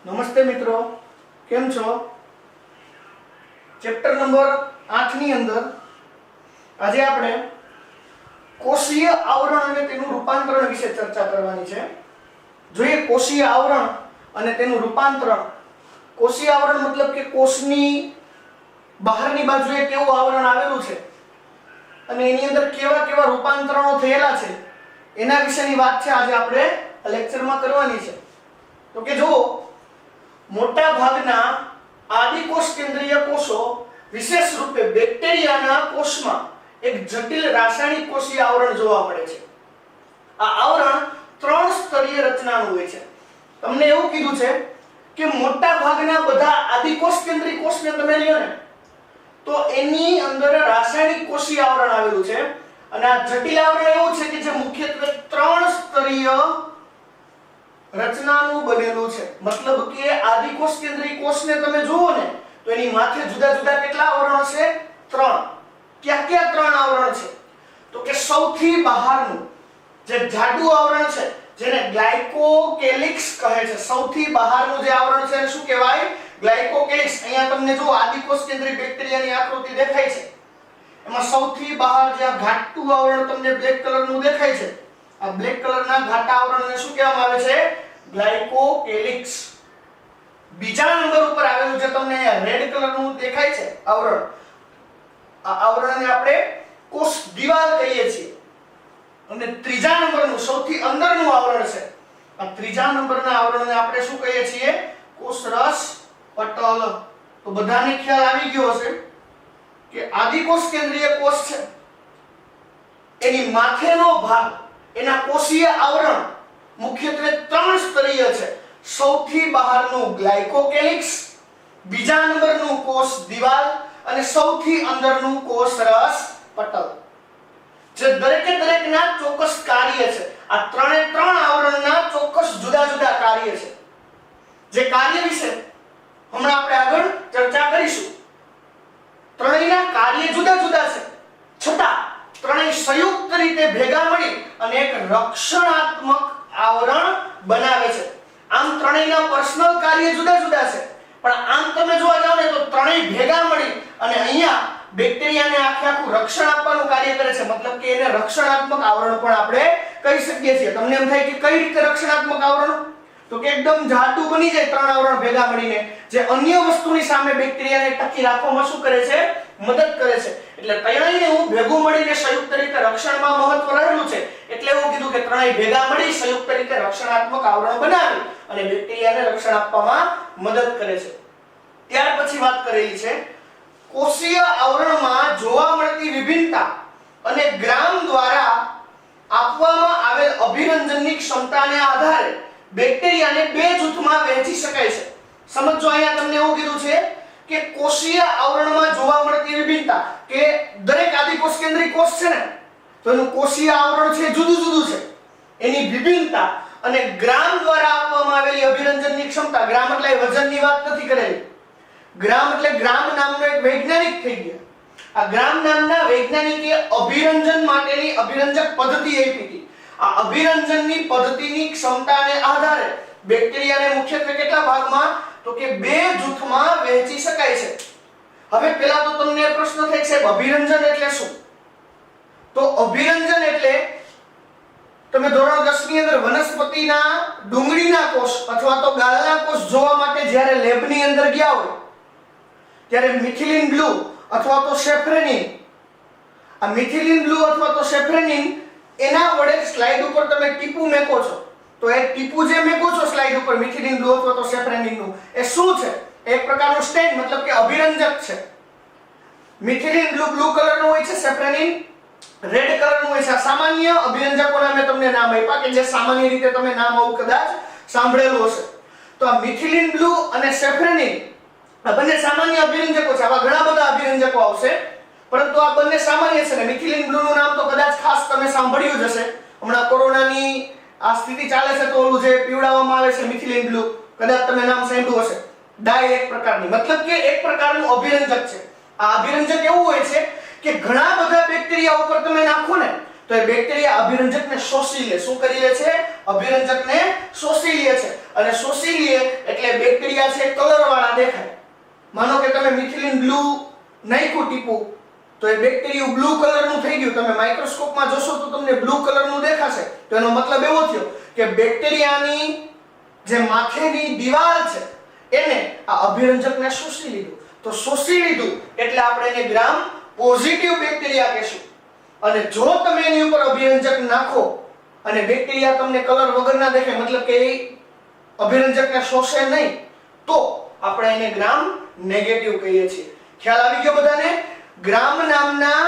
નમસ્તે મિત્રો, કેમ છો? ચેપ્ટર નંબર 8 ની અંદર આજે આપણે કોષીય આવરણ અને તેનું રૂપાંતરણ વિશે ચર્ચા કરવાની છે. જોઈએ કોષીય આવરણ અને તેનું રૂપાંતરણ. કોષીય આવરણ મતલબ કે કોષની બહારની બાજુએ કેવું આવરણ આવેલું છે અને એની અંદર કેવા કેવા રૂપાંતરણો થયેલા છે એના વિશેની વાત છે આજે આપણે લેક્ચરમાં કરવાની છે. તો કે જો મોટા ભાગના આદિકોષ કેન્દ્રીય કોષો વિશેષ રૂપે બેક્ટેરિયાના કોષમાં એક જટિલ રાસાયણિક કોષીય આવરણ જોવા મળે છે. આ આવરણ 3 સ્તરીય રચનાનું હોય છે. તમને એવું કીધું છે કે મોટા ભાગના બધા આદિકોષ કેન્દ્રીય કોષને તમે લ્યો ને તો એની અંદર રાસાયણિક કોષીય આવરણ આવેલું છે અને આ જટિલ આવરણ એવું છે કે જે મુખ્યત્વે 3 સ્તરીય રચનાનું બનેલું છે. મતલબ કે આદિકોષ કેન્દ્રીય કોષને તમે જુઓ ને તો એની માથે જુદા જુદા કેટલા આવરણ છે? 3. ક્યાં ક્યાં 3 આવરણ છે? તો કે સૌથી બહારનું જે જાડું આવરણ છે જેને ગ્લાયકોકેલિક્સ કહે છે. સૌથી બહારનું જે આવરણ છે એને શું કહેવાય? ગ્લાયકોકેલિક્સ. અહીંયા તમને જો આદિકોષ કેન્દ્રીય બેક્ટેરિયાની આકૃતિ દેખાય છે. એમાં સૌથી બહાર જે આ ઘાટું આવરણ તમને બ્લેક કલરનું દેખાય છે, આ બ્લેક કલરના ઘાટા આવરણને શું કહેવામાં આવે છે? ગ્લાયકોકેલિક્સ. બીજા નંબર ઉપર આવેલું જે તમને અહીંયા રેડ કલરનું દેખાય છે આવરણ, આ આવરણને આપણે કોષ દિવાલ કહીએ છીએ. અને ત્રીજા નંબરનું સૌથી અંદરનું આવરણ છે, આ ત્રીજા નંબરના આવરણને આપણે શું કહીએ છીએ? કોષરસ પટલ. તો બધાને ખ્યાલ આવી ગયો હશે કે આદિકોષ કેન્દ્રીય કોષ છે એની માથેનો ભાગ, એના કોષીય આવરણ મુખ્યત્વે 3 સ્તરીય છે. સૌથી બહારનું ગ્લાયકોકેલિક્સ, બીજા નંબરનું કોષ દિવાલ અને સૌથી અંદરનું કોષરસ પટલ. જે દરેકે દરેકના ચોક્કસ કાર્ય છે. આ ત્રણે 3 આવરણના ચોક્કસ જુદા જુદા કાર્ય છે. જે કાર્ય વિશે હમણાં આપણે આગળ ચર્ચા કરીશું. ત્રણેયના કાર્ય જુદા જુદા છે છતાં ત્રણેય સંયુક્ત રીતે ભેગા મળી અને એક રક્ષણાત્મક આવરણ બનાવે છે. આમ ત્રણેયના પર્સનલ કાર્ય જુદા જુદા છે પણ આમ તમે જોવા જાવ ને તો ત્રણેય ભેગા મળી અને અહીંયા બેક્ટેરિયાને આખું રક્ષણ આપવાનું કાર્ય કરે છે. મતલબ કે એને રક્ષણાત્મક આવરણ પણ આપણે કહી શકીએ છીએ. તમને એમ થાય કે કઈ રીતે રક્ષણાત્મક આવરણ? તો કે એકદમ જાડું બની જાય 3 આવરણ ભેગા મળીને, જે અન્ય વસ્તુની સામે બેક્ટેરિયાને ટકી રાખવામાં શું કરે છે? મદદ કરે છે. એટલે ત્રણેયનું ભેગું મળીને સંયુક્ત રીતે રક્ષણમાં મહત્વ રહેલું છે. એટલે એવું કીધું કે ત્રણેય ભેગા મળી સંયુક્ત રીતે રક્ષણાત્મક આવરણ બનાવી અને બેક્ટેરિયાને રક્ષણ આપવામાં મદદ કરે છે. ત્યાર પછી વાત કરેલી છે કોષીય આવરણમાં જોવા મળતી વિભિન્નતા અને ગ્રામ દ્વારા આપવામાં આવેલ અભિરંજનની ક્ષમતાને આધારે બેક્ટેરિયાને 2 જૂથમાં વહેંચી શકાય છે. સમજો, અહીંયા તમને એવું કીધું છે કે કોષીય આવરણમાં જોવા મળતી વિભિન્નતા, કે દરેક આદિકોષ કેન્દ્રીય કોષ છે ને તો એનું કોષીય આવરણ છે જુદું જુદું છે. એની વિભિન્નતા અને ગ્રામ દ્વારા આપવામાં આવેલી અભિરંજનની ક્ષમતા. ગ્રામ એટલે વજનની વાત નથી કરેલી. ગ્રામ એટલે ગ્રામ નામનો એક વૈજ્ઞાનિક થઈ ગયા. આ ગ્રામ નામના વૈજ્ઞાનિકે અભિરંજન માટેની અભિરંજક પદ્ધતિ આપી હતી. આ અભિરંજનની પદ્ધતિની ક્ષમતાને આધારે બેક્ટેરિયાને મુખ્યત્વે કેટલા ભાગમાં? તો કે 2 જૂથમાં વહેંચી શકાય છે. હવે પહેલા તો તમને પ્રશ્ન થાય છે અભિરંજન એટલે શું? તો અભિરંજન એટલે તમે ધોરણ 10 ની અંદર વનસ્પતિના ડુંગળીના કોષ અથવા તો ગાલના કોષ જોવા માટે જ્યારે લેબની અંદર ગયા હોય ત્યારે મિથિલિન બ્લુ અથવા તો સેફ્રેનિન, આ મિથિલિન બ્લુ અથવા તો સેફ્રેનિન એના વડે સ્લાઇડ ઉપર તમે ટીપું મેકો છો. તો એ ટીપું જે મેકો છો સ્લાઇડ ઉપર મિથિલિન બ્લુ અથવા તો સેફ્રેનિનનું, એ શું છે? એક પ્રકારનું સ્ટેન, મતલબ કે અભિરંજક છે. મિથિલિન બ્લુ કલરનું હોય છે, સેફ્રેનિન રેડ કલરનું હોય છે. સામાન્ય અભિરંજકોના મેં તમને નામ આપ્યા કે જે સામાન્ય રીતે તમે નામ આવું કદાચ સાંભળેલું હશે. તો આ મિથિલિન બ્લુ અને સેફ્રેનિન આ બંને સામાન્ય અભિરંજકો છે. આવા ઘણા બધા અભિરંજકો આવશે પરંતુ આ બંને સામાન્ય છે. ને મિથિલિન બ્લુનું નામ તો કદાચ ખાસ તમે સાંભળ્યું જ હશે. હમણાં કોરોનાની આ સ્થિતિ ચાલે છે તો ઓલું જે પીવડાવવામાં આવે છે મિથિલિન બ્લુ, કદાચ તમે નામ સાંભળ્યું હશે. ડાય એક પ્રકારની, મતલબ કે એક પ્રકારનું અભિરંજક છે. આ અભિરંજક એવું હોય છે કે ઘણા બધા બેક્ટેરિયા ઉપર તમે નાખો ને તો એ બેક્ટેરિયા અભિરંજકને શોષી લે. શું કરી લે છે? અભિરંજકને શોષી લે છે. અને શોષી લે એટલે બેક્ટેરિયા છે કલર વાળા દેખાય. માનો કે તમે મિથિલિન બ્લુ નાખ્યું ટીપું તો એ બેક્ટેરિયા બ્લુ કલરનું થઈ ગયું. તમે માઇક્રોસ્કોપમાં જોશો તો તમને બ્લુ કલરનું દેખાશે. તો એનો મતલબ એવો થયો કે બેક્ટેરિયાની જે માથેની દિવાલ છે એને આ અભિરંજકને શોષી લીધું. તો શોષી લીધું એટલે આપણે એને ગ્રામ પોઝિટિવ બેક્ટેરિયા કહેશું. અને જો તમે એની ઉપર અભિરંજક નાખો અને બેક્ટેરિયા તમને કલર વગરના દેખાય, મતલબ કે એ અભિરંજકને શોષે નહીં, તો આપણે એને ગ્રામ નેગેટિવ કહીએ છીએ. ખ્યાલ આવી ગયો બધાને? ગ્રામ નામના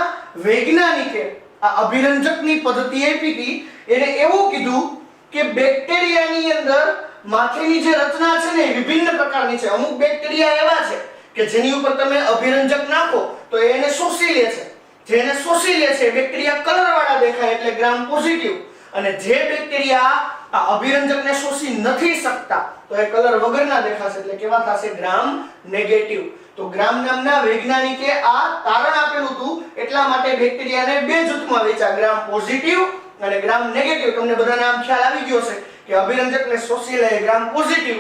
વૈજ્ઞાનિકે આ અભિરંજકની પદ્ધતિ આપી હતી. એને એવું કીધું કે બેક્ટેરિયાની અંદર માથેની જે રચના છે ને વિભિન્ન પ્રકારની છે. અમુક બેક્ટેરિયા એવા છે કે જેની ઉપર તમે અભિરંજક નાખો તો એને શોષી લે છે. જેને શોષી લે છે બેક્ટેરિયા કલર વાળા દેખાય એટલે ગ્રામ પોઝિટિવ. અને જે બેક્ટેરિયા આ અભિરંજકને શોષી નથી શકતા તો એ કલર વગરના દેખાશે એટલે કેવા થશે? Gram negative. તો ગ્રામ નામના વૈજ્ઞાનિકે આ તારણ આપેલું હતું. એટલા માટે બેક્ટેરિયાને બે જૂથમાં વહેંચ્યા, ગ્રામ પોઝિટિવ અને ગ્રામ નેગેટિવ. તમને બધાને આમ ખ્યાલ આવી ગયો છે કે અભિરંજકને શોષી લે ગ્રામ પોઝિટિવ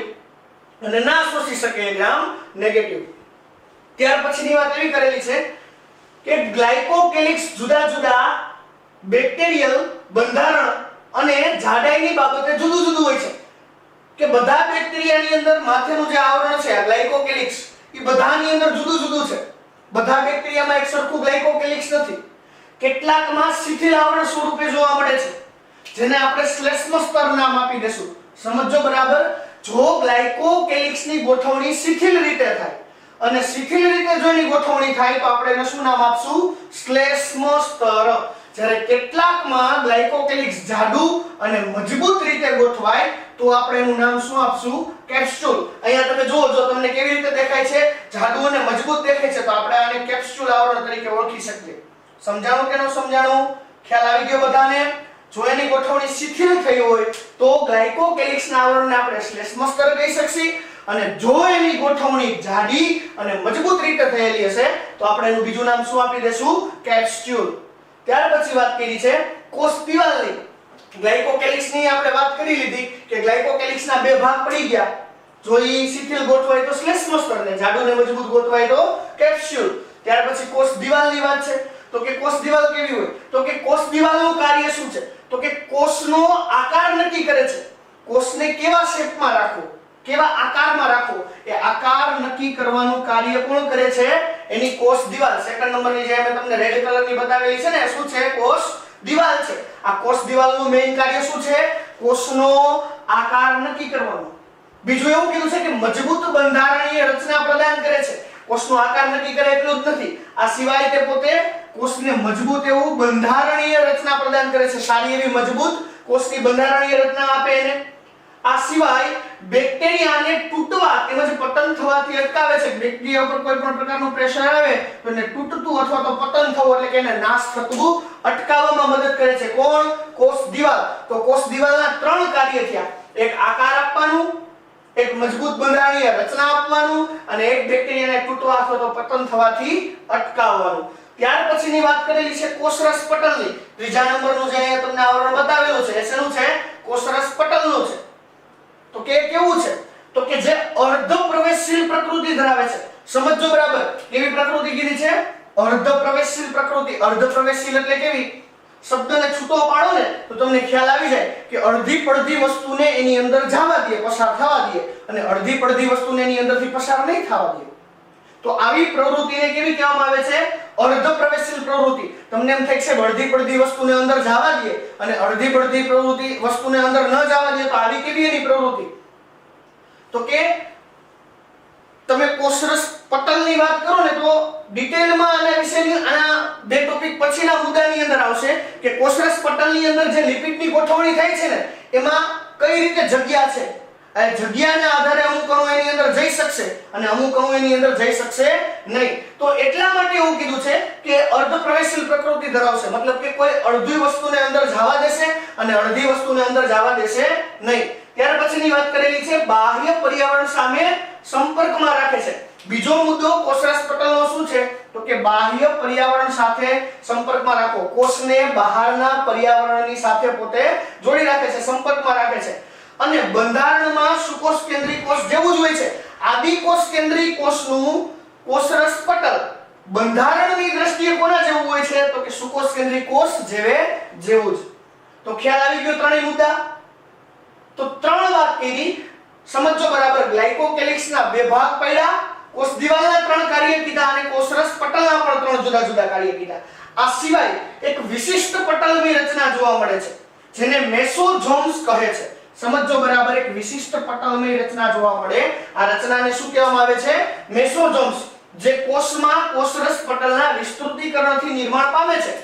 અને ના શોષી શકે ગ્રામ નેગેટિવ. ત્યાર પછીની વાત એવી કરેલી છે કે ગ્લાયકોકેલિક્સ જુદા જુદા બેક્ટેરિયલ બંધારણ અને જાડાઈની બાબતે જુદું જુદું હોય છે. કે બધા બેક્ટેરિયાની અંદર માથેનું જે આવરણ છે આ ગ્લાયકોકેલિક્સ એ બધાની અંદર જુદું જુદું છે. બધા બેક્ટેરિયામાં એક સરખું ગ્લાયકોકેલિક્સ નથી. કેટલાકમાં શિથિલ આવરણ સ્વરૂપે જોવા મળે છે જેને આપણે શ્લેષ્મ સ્તર નામ આપી દેશું. સમજો બરાબર? જો ગ્લાયકોકેલિક્સની ગોઠવણી શિથિલ રીતે થાય અને શિથિલ રીતે જો એની ગોઠવણી થાય તો આપણે એને શું નામ આપશું? શ્લેષ્મ સ્તર. જ્યારે કેટલાકમાં ગ્લાયકોકેલિક્સ જાડું અને મજબૂત રીતે ગોઠવાય તો આપણે એનું નામ શું આપશું? કેપ્સ્યુલ. અહીંયા તમે જુઓ, જો તમને કેવી રીતે દેખાય છે? જાડું અને મજબૂત દેખાય છે તો આપણે આને કેપ્સ્યુલ આવરણ તરીકે ઓળખી શકીએ. સમજાણું કે ન સમજાણું? ખ્યાલ આવી ગયો બધાને? જો એની ગોઠવણી શિથિલ થઈ હોય તો ગ્લાયકોકેલિક્સના આવરણને આપણે શ્લેષ્મ સ્તર કહી શકીએ. અને જો એની ગોઠવણી જાડી અને મજબૂત રીતે થયેલી હશે તો આપણે એનું બીજું નામ શું આપી દેશું? કેપ્સ્યુલ. ત્યાર પછી વાત કરી છે કોષ દિવાલની. ગ્લાયકોકેલિક્સની આપણે વાત કરી લીધી કે ગ્લાયકોકેલિક્સના બે ભાગ પડી ગયા. જો એ શિથિલ ગોઠવાય તો શ્લેષ્મ સ્તર ને જાડું ને મજબૂત ગોઠવાય તો કેપ્સ્યુલ. ત્યાર પછી કોષ દિવાલની વાત છે. તો કે કોષ દિવાલ કેવી હોય? તો કે કોષ દિવાલનું કાર્ય શું છે? તો કે કોષનો આકાર નક્કી કરે છે. કોષને કેવા શેપમાં રાખવો, કેવા આકારમાં રાખવો, એ આકાર નક્કી કરવાનું કાર્ય કોણ કરે છે? એની કોષ દિવાલ. સેકન્ડ નંબરની જે મેં તમને રેડ કલરની બતાવેલી છે ને, શું છે? કોષ દિવાલ છે. આ કોષ દિવાલનું મેઇન કાર્ય શું છે? કોષનો આકાર નક્કી કરવાનું. બીજું એવું કીધું છે કે મજબૂત બંધારણીય રચના પ્રદાન કરે છે. કોષનો આકાર નક્કી કરે એટલું જ નથી, આ સિવાય તે પોતે કોષને મજબૂત એવું બંધારણીય રચના પ્રદાન કરે છે. સારી એવી મજબૂત કોષની બંધારણીય રચના આપે એને. આ સિવાય બેક્ટેરિયાને તૂટવા તેમજ પતન થવાથી અટકાવે છે. બેક્ટેરિયા ઉપર કોઈ પણ પ્રકારનું પ્રેશર આવે તો એને તૂટતું અથવા તો પતન થવું એટલે કે એને નાશ થતું અટકાવવામાં મદદ કરે છે. કોણ? કોષ દિવાલ. તો કોષ દિવાલના ત્રણ કાર્ય થયા. એક આકાર આપવાનું, એક મજબૂત બંધારણીય રચના આપવાનું અને એક બેક્ટેરિયાને તૂટવા અથવા તો પતન થવાથી અટકાવવાનું. ત્યાર પછીની વાત કરેલી છે કોષરસ પટલની. ત્રીજા નંબરનું જે અહીંયા તમને આવરણ બતાવેલું છે એ શેનું છે? કોષરસ પટલનું છે. તો કે કેવું છે? તો કે જે અર્ધ પ્રવેશશીલ પ્રકૃતિ ધરાવે છે. સમજો બરાબર? કેવી પ્રકૃતિ કીધી છે? અર્ધ પ્રવેશશીલ પ્રકૃતિ. અર્ધ પ્રવેશશીલ એટલે કેવી? શબ્દને છૂટો પાડો ને તો તમને ખ્યાલ આવી જાય કે અડધી પડધી વસ્તુને એની અંદર જવા દે, પસાર થવા દે, અને અડધી પડધી વસ્તુને એની અંદરથી પસાર નહીં થવા દે. તો આવી પ્રવૃત્તિને કેવી કહેવામાં આવે છે? અર્ધ પ્રવેશશીલ પ્રવૃત્તિ. તમને એમ થાય છે અડધી પડધી વસ્તુને અંદર જવા દે અને અડધી પડધી પ્રવૃત્તિ વસ્તુને અંદર ન જવા દે તો આવી કેવી એની પ્રવૃત્તિ? તો કે તમે કોષરસ પટલની વાત કરો ને તો ડિટેલમાં આના વિશેની આના બે ટોપિક પછીના મુદ્દાની અંદર આવશે કે કોષરસ પટલની અંદર જે લિપિડની ગોઠવણી થાય છે ને એમાં કઈ રીતે જગ્યા છે. આ જગ્યાના આધારે અમુક અણુ એની અંદર જઈ શકશે અને અમુક અણુ એની અંદર જઈ શકશે નહીં. તો એટલા માટે એવું કીધું છે કે અર્ધ પ્રવેશશીલ પ્રકૃતિ ધરાવશે. મતલબ કે કોઈ અડધી વસ્તુને અંદર જવા દેશે અને અડધી વસ્તુને અંદર જવા દેશે નહીં. ત્યાર પછીની વાત કરેલી છે બાહ્ય પર્યાવરણ સામે સંપર્કમાં રાખે છે. બીજો મુદ્દો કોષરસ પટલનો શું શું છે તો કે બાહ્ય પર્યાવરણ સાથે સંપર્કમાં રાખો, કોષને બહારના પર્યાવરણની સાથે પોતે જોડી રાખે છે, સંપર્કમાં રાખે છે. અને બંધારણમાં સુકોષ કેન્દ્રી કોષ જેવું જ હોય છે. આદિકોષ કેન્દ્રી કોષનું કોષરસ પટલ બંધારણની દ્રષ્ટિએ કોના જેવું હોય છે તો કે સુકોષ કેન્દ્રી કોષ જેવું જ. તો ખ્યાલ આવી ગયો ત્રણેય મુદ્દા. તો ત્રણ વાત કરી, સમજો બરાબર. ગ્લાયકોકેલિક્સના બે ભાગ પડ્યા, કોષ દિવાલના ત્રણ કાર્ય કીધા અને કોષરસ પટલના પણ ત્રણ જુદા જુદા કાર્ય કીધા. આ સિવાય એક વિશિષ્ટ પટલની રચના જોવા મળે છે જેને મેસોઝોમ્સ કહે છે. સમજો બરાબર, એક વિશિષ્ટ પટલની રચના જોવા મળે. આ રચનાને શું કહેવામાં આવે છે? મેસોઝોમ્સ, જે કોષમાં કોષરસ પટલના વિસ્તૃતીકરણથી નિર્માણ પામે છે.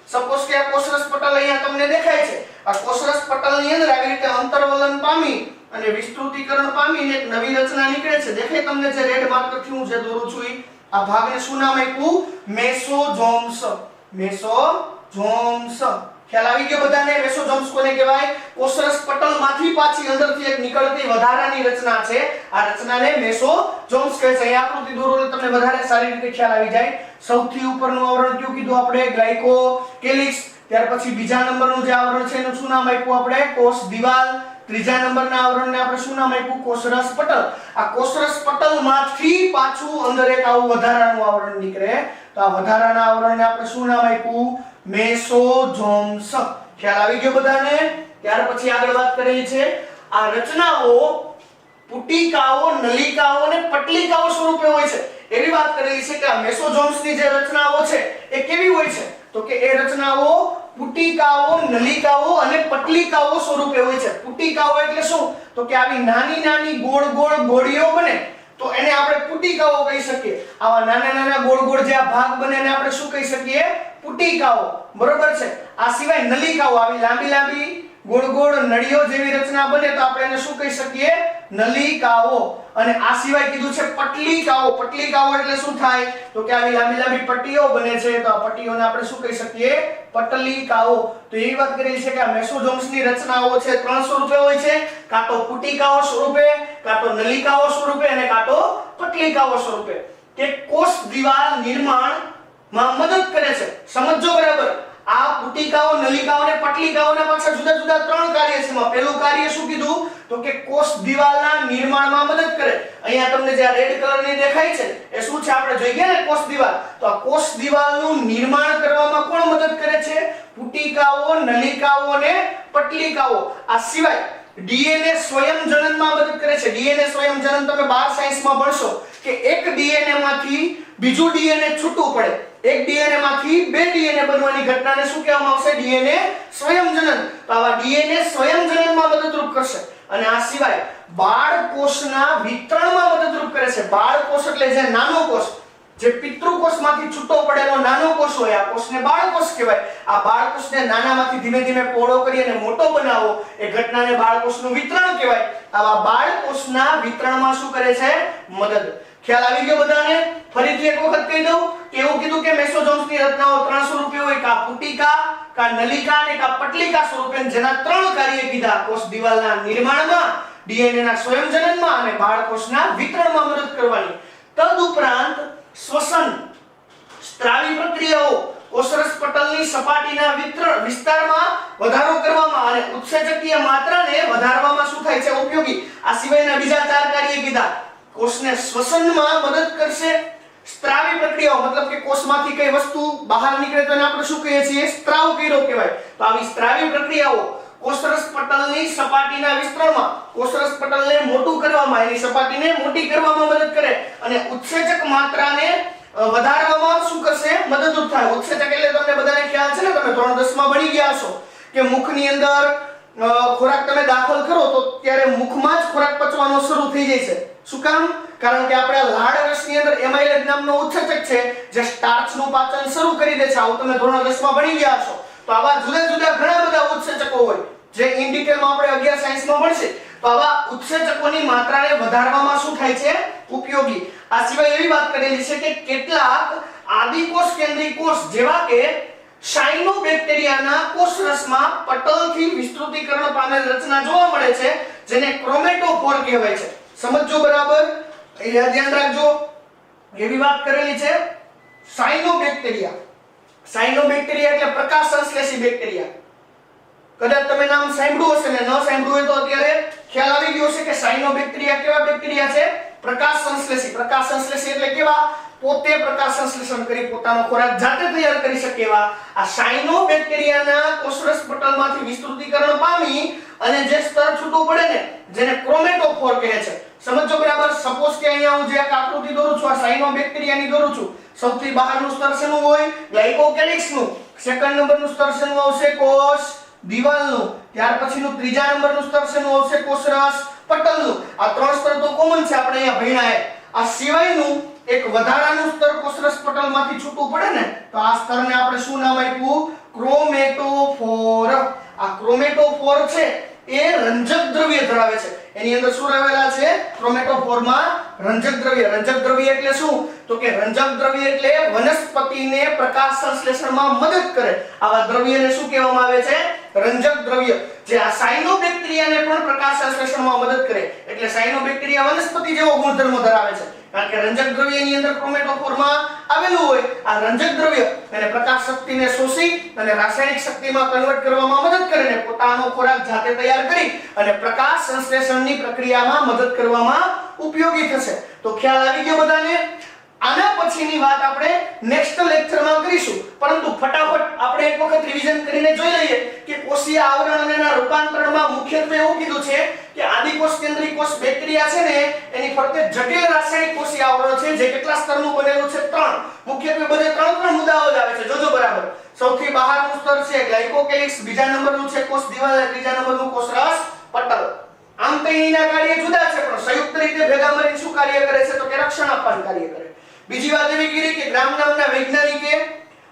સપોઝ કે આ કોષરસ પટલ અહીંયા તમને દેખાય છે. આ કોષરસ પટલની અંદર આવી રીતે અંતર્વલન પામી અને વિસ્તૃતીકરણ પામીને એક નવી રચના નીકળે છે. દેખાય તમને જે રેડ માર્કરથી હું જે દોરું છું આ ભાગને શું નામ આપ્યું? મેસોઝોમ્સ. મેસોઝોમ્સ ખ્યાલ આવી ગયો બધાને? મેસોઝોમ્સ કોને કહેવાય? કોષરસ પટલમાંથી પાછી અંદરથી એક નીકળતી વધારાની રચના છે. આ રચનાને મેસોઝોમ્સ કહે છે. અહીં આકૃતિ દોરો એટલે તમને વધારે સારી રીતે ખ્યાલ આવી જાય. સૌથી ઉપરનું આવરણ કયું કીધું આપણે? ગ્લાયકોકેલિક્સ. ત્યાર પછી બીજા નંબરનું જે આવરણ છે એનું શું નામ આપ્યું આપણે? કોષ દિવાલ. ત્રીજા નંબરના આવરણને આપણે શું નામ આપ્યું? કોષરસ પટલ. આ કોષરસ પટલમાંથી પાછું અંદર એક આવું વધારાનું આવરણ નીકળે. તો આ વધારાના આવરણને આપણે શું નામ આપ્યું? મેસોઝોમ્સ. ખ્યાલ આવી ગયો બધાને? ત્યાર પછી આગળ વાત કરેલી છે આ રચનાઓ પુટિકાઓ, નલિકાઓ અને પટલિકાઓ સ્વરૂપે હોય છે. એવી વાત કરેલી છે કે આ મેસોઝોમ્સની જે રચનાઓ છે એ કેવી હોય છે તો કે એ રચનાઓ પુટિકાઓ, નલિકાઓ અને પટલિકાઓ સ્વરૂપે હોય છે. પુટિકાઓ એટલે શું તો કે આવી નાની નાની ગોળ ગોળ ગોળીઓ બને તો એને આપણે પુટિકાઓ કહી શકીએ. આવા નાના નાના ગોળ ગોળ જે આ ભાગ બને એને આપણે શું કહી શકીએ? પુટિકાઓ. બરોબર છે. આ સિવાય નલિકાઓ, આવી લાંબી લાંબી ગોળ ગોળ નળીઓ જેવી રચના બને તો આપણે એને શું કહી શકીએ? નલિકાઓ. અને આ સિવાય કીધું છે પટલિકાઓ. પટલિકાઓ એટલે શું થાય તો કે આવી લાંબી લાંબી પટ્ટીઓ બને છે તો આ પટ્ટીઓને આપણે શું કહી શકીએ? પટલિકાઓ. તો એવી વાત કરી છે કે આ મેસોઝોમ્સની રચનાઓ છે ત્રણ સ્વરૂપે હોય છે. કાં તો પુટિકાઓ સ્વરૂપે, કાં તો નલિકાઓ સ્વરૂપે અને કાં તો પટલિકાઓ સ્વરૂપે. કે કોષ દિવાલ નિર્માણમાં મદદ કરે છે. સમજો બરાબર. આ પુટિકાઓ, નલિકાઓ અને પટલિકાઓના પાછળ જુદા જુદા ત્રણ કાર્ય છે. પહેલું કાર્ય શું કીધું તો કે કોષ દિવાલના નિર્માણમાં મદદ કરે. અહીંયા તમને જે આ રેડ કલરની દેખાય છે એ શું છે? આપણે જોઈ ગયા ને કોષ દિવાલ. તો આ કોષ દિવાલનું નિર્માણ કરવામાં કોણ મદદ કરે છે? પુટિકાઓ, નલિકાઓ અને પટલિકાઓ. આ સિવાય ડીએનએ સ્વયંજનનમાં મદદ કરે છે. ડીએનએ સ્વયંજનન તમે 12 સાયન્સમાં ભણશો કે એક ડીએનએ માંથી બીજું ડીએનએ છૂટું પડે. એક ડીએનએ માંથી બે ડીએનએ બનવાની ઘટનાને શું કહેવામાં આવશે? ડીએનએ સ્વયંજનન. તો આવા ડીએનએ સ્વયંજનનમાં મદદરૂપ કરશે. અને આ સિવાય બાળકોષના વિતરણમાં મદદરૂપ કરે છે. બાળકોષ એટલે જે નાનો કોષ, જે પિતૃકોષમાંથી છૂટો પડેલો નાનો કોષ હોય આ કોષને બાળકોષ કહેવાય. આ બાળકોષને નાનામાંથી ધીમે ધીમે પહોળો કરી અને મોટો બનાવો એ ઘટનાને બાળકોષનું વિતરણ કહેવાય. આવા બાળકોષના વિતરણમાં શું કરે છે? મદદ. ખ્યાલ આવી ગયો બધાને? ફરીથી એક વખત કહી દઉં કે એવું કીધું કે મેસોઝોમ્સની રચનાઓ ત્રણ સ્વરૂપે હોય. કા પુટિકા, કા નલિકા અને કા પટલિકા સ્વરૂપે, જેના ત્રણ કાર્ય કીધા: કોષ દિવાલના નિર્માણમાં, ડીએનએ ના સ્વયંજનનમાં અને બાળકોષના વિતરણમાં મદદ કરવાની. તદુપરાંત શ્વસન, સ્ત્રાવી પ્રક્રિયાઓ, કોષરસ પટલની સપાટીના વિસ્તારમાં વધારો કરવામાં અને ઉત્સેચકીય માત્રાને વધારવામાં શું થાય છે? ઉપયોગી. આ સિવાયના બીજા ચાર કાર્ય કીધા. કોષને શ્વસનમાં મદદ કરશે. સ્ત્રાવી પ્રક્રિયાઓ મતલબ કે કોષમાંથી કઈ વસ્તુ બહાર નીકળે તો એને આપણે શું કહીએ છીએ? સ્ત્રાવ કર્યો કહેવાય. તો આવી સ્ત્રાવી પ્રક્રિયાઓ કોષરસ પટલની સપાટીના વિસ્તરણમાં, કોષરસ પટલને મોટું કરવામાં, એની સપાટીને મોટી કરવામાં મદદ કરે અને ઉત્સેચક માત્રાને વધારવામાં શું કરશે? મદદરૂપ થાય. ઉત્સેચક એટલે તમને બધાને ખ્યાલ છે ને, તમે ધોરણ 10 માં ભણી ગયા હશો કે મુખની અંદર ખોરાક તમે દાખલ કરો તો ત્યારે મુખમાં જ ખોરાક પચવાનો શરૂ થઈ જાય છે. શું કામ? કારણ કે આપણે લાળ રસની અંદર એમાઇલેજ નામનો ઉત્સેચક છે જે સ્ટાર્ચનું પાચન શરૂ કરી દે છે. આવું તમે ધોરણ 10 માં ભણી ગયા છો. તો આવા જુદા જુદા ઘણા બધા ઉત્સેચકો હોય જે ઇન ડિટેલમાં આપણે 11 સાયન્સમાં ભણશે. તો આવા ઉત્સેચકોની માત્રાને વધારવામાં શું થાય છે? ઉપયોગી. આ સિવાય એવી વાત કરેલી છે કે કેટલાક આદિકોષ કેન્દ્રી કોષ જેવા કે સાયનોબેક્ટેરિયાના કોષરસમાં પટલથી વિસ્તૃતીકરણ પામેલ રચના જોવા મળે છે જેને ક્રોમેટોફોર કહેવાય છે. સમજો બરાબર? અહીંયા ધ્યાન રાખજો. એવી વાત કરેલી છે સાયનોબેક્ટેરિયા. સાયનોબેક્ટેરિયા એટલે પ્રકાશ સંશ્લેષી બેક્ટેરિયા. કદાચ તમે નામ સાંભળ્યું હશે ને ન સાંભળ્યું હોય તો અત્યારે ખ્યાલ આવી ગયો છે કે સાયનોબેક્ટેરિયા કેવા બેક્ટેરિયા છે? પ્રકાશ સંશ્લેષી. પ્રકાશ સંશ્લેષી એટલે કેવા? પોતે પ્રકાશ સંશ્લેષણ કરી પોતાનો ખોરાક જાતે તૈયાર કરી શકે એવા આ સાયનોબેક્ટેરિયાના કોષરસ પટલમાંથી વિસ્તૃતીકરણ પામી અને જે સ્તર છૂટું પડે ને જેને ક્રોમેટોફોર કહે છે. સમજો બરાબર. સપોઝ કે અહીંયા હું જે આકૃતિ દોરું છું આ સાયનોબેક્ટેરિયાની દોરું છું. સૌથી બહારનું સ્તર શેનું હોય? ગ્લાયકોકેલિક્સનું. સેકન્ડ નંબરનું સ્તર શેનું આવશે? કોષ દિવાલનું. ત્યાર પછીનું ત્રીજા નંબરનું સ્તર શેનું આવશે? કોષરસ પટલનું. આ ત્રણ સ્તર તો કોમન છે આપણે અહીંયા ભણ્યા. આ સિવાયનું એક વધારાનું સ્તર કોષરસ પટલમાંથી છૂટું પડે ને તો આ સ્તરને આપણે શું નામ આપ્યું? ક્રોમેટોફોર. આ ક્રોમેટોફોર છે એ રંજક દ્રવ્ય ધરાવે છે. એની અંદર શું રહેલા છે? ક્રોમેટોફોરમાં રંજક દ્રવ્ય. રંજક દ્રવ્ય એટલે શું? તો કે રંજક દ્રવ્ય એટલે વનસ્પતિને પ્રકાશ સંશ્લેષણમાં મદદ કરે. આવા દ્રવ્યને શું કહેવામાં આવે છે? રંજક દ્રવ્ય. જે આ સાયનોબેક્ટેરિયાને પણ પ્રકાશ સંશ્લેષણમાં મદદ કરે. એટલે સાયનોબેક્ટેરિયા વનસ્પતિ જેવો ગુણધર્મ ધરાવે છે. કારણ કે રંજક દ્રવ્યની અંદર ક્રોમેટોફોરમાં આવેલું હોય. આ રંજક દ્રવ્ય એને પ્રકાશ શક્તિને શોષી અને રાસાયણિક શક્તિમાં કન્વર્ટ કરવામાં મદદ કરે ને પોતાનો ખોરાક જાતે તૈયાર કરી અને પ્રકાશ સંશ્લેષણની પ્રક્રિયામાં મદદ કરવામાં ઉપયોગી થશે. તો ખ્યાલ આવી ગયો બધાને? આના પછીની વાત આપણે નેક્સ્ટ લેક્ચરમાં કરીશું. પરંતુ ફટાફટ આપણે એક વખત રિવિઝન કરીને જોઈ લઈએ કે કોષીય આવરણ અને એના રૂપાંતરણમાં મુખ્યત્વે એવું કીધું છે કે આદિકોષ કેન્દ્રીય કોષ બેક્ટેરિયા છે ને એની ફરતે જટિલ રાસાયણિક કોષીય આવરણ છે જે કેટલા સ્તરનું બનેલું છે? 3. મુખ્યત્વે બધે 3 મુદ્દાઓ જ આવે છે. જોજો બરાબર. સૌથી બહારનું સ્તર છે ગ્લાયકોકેલિક્સ, બીજા નંબરનું છે કોષ દિવાલ અને ત્રીજા નંબરનું કોષરસ પટલ. આમ તો એના કાર્ય જુદા છે પણ સંયુક્ત રીતે ભેગા મળીને શું કાર્ય કરે છે? તો કે રક્ષણ આપવાનું કાર્ય કરે. બીજી વાત એવી કરી કે ગ્રામ નામના વૈજ્ઞાનિકે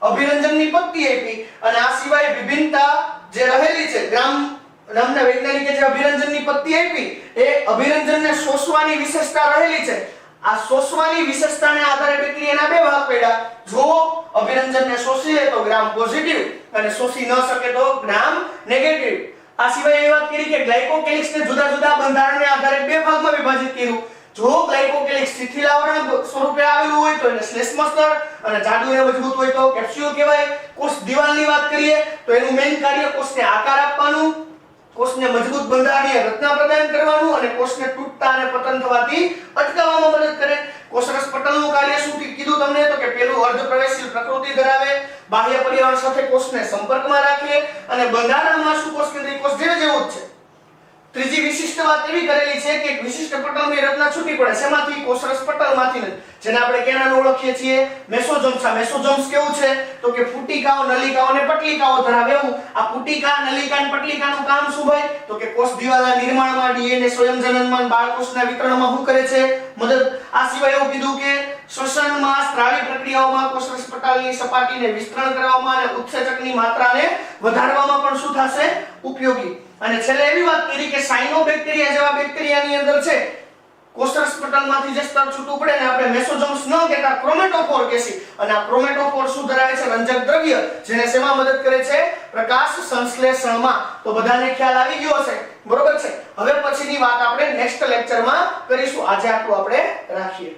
અભિરંજનની પત્તી આપી અને આ સિવાય વિભિન્નતા જે રહેલી છે ગ્રામ નામના વૈજ્ઞાનિકે જે અભિરંજનની પત્તી આપી એ અભિરંજનને શોષવાની વિશેષતા રહેલી છે. આ શોષવાની વિશેષતાને આધારે બેક્ટેરિયાના બે ભાગ પડ્યા. જો અભિરંજનને શોષી લે તો ગ્રામ પોઝિટિવ અને શોષી ન શકે તો ગ્રામ નેગેટિવ. આ સિવાય એ વાત કરી કે ગ્લાયકોકેલિક્સને જુદા જુદા બંધારણને આધારે બે ભાગમાં વિભાજિત કર્યું. જો ગ્લાયકોકેલિક્સ શિથિલ આવરણ સ્વરૂપે આવેલું હોય તો એને શ્લેષ્મ સ્તર અને જાડું અને મજબૂત હોય તો કેપ્સ્યુલ કહેવાય. કોષ દિવાલની વાત કરીએ તો એનું મેઇન કાર્ય કોષને આકાર આપવાનું, કોષને મજબૂત બંધારણીય રચના પ્રદાન કરવાનું અને કોષને તૂટતા અને પતન થવાથી અટકાવવામાં મદદ કરે. કોષરસ પટલનું કાર્ય શું કીધું તમને? તો કે પેલું અર્ધપ્રવેશીલ પ્રકૃતિ ધરાવે, બાહ્ય પર્યાવરણ સાથે કોષને સંપર્કમાં રાખે અને બંધારણમાં શું કોષ કેન્દ્રીય કોષ જેવું જ છે. ત્રીજી વિશિષ્ટ વાત એવી કરેલી છે કે એક વિશિષ્ટ પટલની રચના છૂટી પડે. શેમાંથી? કોષરસ પટલમાંથી જ. જેને આપણે કેનાન ઓળખીએ છીએ મેસોઝોમ્સ. આ મેસોઝોમ્સ કેવું છે? તો કે પુટિકાઓ, નલિકાઓ અને પટલિકાઓ ધરાવે એવું. આ પુટિકા, નલિકા અને પટલિકાનું કામ શું હોય? તો કે કોષ દિવાલના નિર્માણમાં, ડીએનએ સ્વયંજનનમાં, બાળકોષના વિતરણમાં શું કરે છે? મદદ. આ સિવાય એવું કીધું કે શ્વસનમાં, સ્ત્રાવી પ્રક્રિયાઓમાં કોષરસ પટલની સપાટીને વિસ્તરણ કરવામાં અને ઉત્સેચકની માત્રાને વધારવામાં પણ શું થશે? ઉપયોગી. અને છેલ્લે એવી વાત કરી કે સાયનોબેક્ટેરિયા જેવા બેક્ટેરિયાની અંદર છે કોષરસ પટલમાંથી જે સ્તર છૂટું પડે ને આપણે મેસોઝોમ્સ ન કહેતા ક્રોમેટોફોર કહેશી. અને આ ક્રોમેટોફોર શું ધરાવે છે? રંજક દ્રવ્ય જેને શેમાં મદદ કરે છે? પ્રકાશ સંશ્લેષણમાં. તો બધાને ખ્યાલ આવી ગયો હશે. બરોબર છે. હવે પછીની વાત આપણે નેક્સ્ટ લેક્ચરમાં કરીશું. આજે આટલું આપણે રાખીએ.